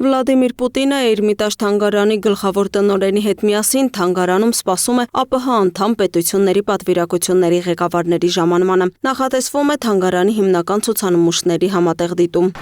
Վլադիմիր Պուտինը Էրմիտաժ թանգարանի գլխավոր տնօրենի հետ միասին թանգարանում սպասում է ԱՊՀ անդամ պետությունների պատվիրակությունների ղեկավարների ժամանմանը։ Նախատեսվում է թանգարանի հիմնական ցուցանմուշների համատեղ դիտում։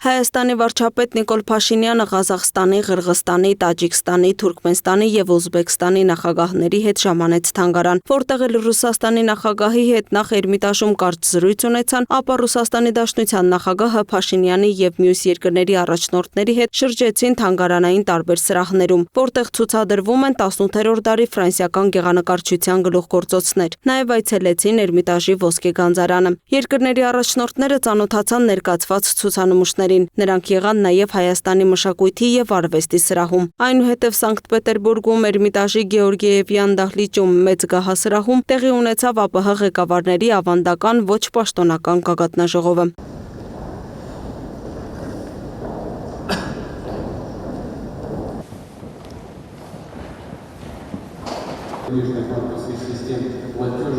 Հայաստանի վարչապետ Նիկոլ Փաշինյանը Ղազախստանի, Ղրղստանի, Տաջիկստանի, Թուրքմենստանի և Ուզբեկստանի նախագահների հետ ժամանեց թանգարան, որտեղ էլ Ռուսաստանի նախագահի հետ նախ Էրմիտաժում կարճ զրույց ունեցան, ապա Ռուսաստանի Դաշնության նախագահը Փաշինյանի և մյուս երկրների առաջնորդների հետ շրջեցին թանգարանային տարբեր սրահներում, որտեղ ցուցադրվում են 18-րդ դարի ֆրանսիական գեղանկարչության գլուխգործոցներ։ Նաև այցելեցին Էրմիտաժի ոսկե գանձարանը։ Երկրների առաջնորդները ծանոթացան ներկայացված ցուցանմուշներին։ Նրանք եղան նաև Հայաստանի մշակույթի և արվեստի սրահում։ Այնուհետև Սանկտ Պետերբուրգում Էրմիտաժի Գեորգիևյան դահլիճում մեծ գահասրահում տեղի ունեցավ ԱՊՀ ղեկավարների ավանդական ոչ պաշտոնական գագաթնաժողովը։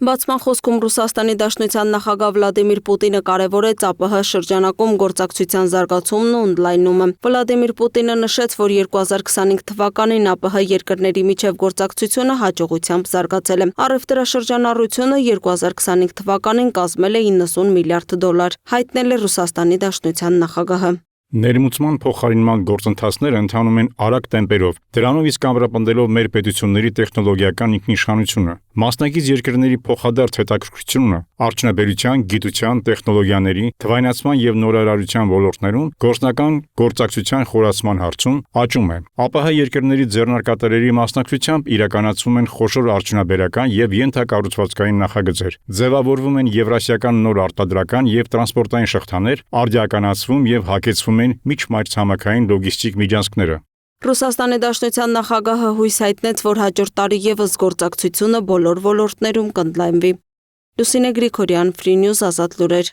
Բացման խոսքում Ռուսաստանի Դաշնության նախագահ Վլադիմիր Պուտինը կարևորեց ԱՊՀ շրջանակում գործակցության զարգացումն ու ընդլայնումը։ Վլադիմիր Պուտինը նշեց, որ 2025 թվականին ԱՊՀ երկրների միջև գործակցությունը հաջողությամբ զարգացել է։ Առևտրաշրջանառությունը 2025 թվականին կազմել է $90 միլիարդ, հայտնել է Ռուսաստանի Դաշնության նախագահը։ Ներմուծման փոխարինման գործընթացները ընթանում են արագ տեմպերով, դրանով իսկ ամրապնդելով մեր պետությունների տեխնոլոգիական ինքնիշխանությունը։ Մասնակից երկրների փոխադարձ հետաքրքրությունը արդյունաբերության, գիտության, տեխնոլոգիաների, թվայնացման և նորարարության ոլորտներում գործնական գործակցության խորացման հարցում աճում է։ ԱՊՀ երկրների ձեռնարկատերերի մասնակցությամբ իրականացվում են խոշոր արդյունաբերական և ենթակառուցվածքային նախագծեր, ձևավորվում են եվրասիական նոր արտադրական և տրանսպորտային շղթաներ, արդիականացվում և հագեցվում են միջմայրցամաքային լոգիստիկ միջանցքները։ Ռուսաստանի Դաշնության նախագահը հույս հայտնեց, որ հաջորդ տարի ևս գործակցությունը բոլոր ոլորտներում կընդլայնվի։ Լուսինե Գրիգորյան, Free News, Ազատ լուրեր։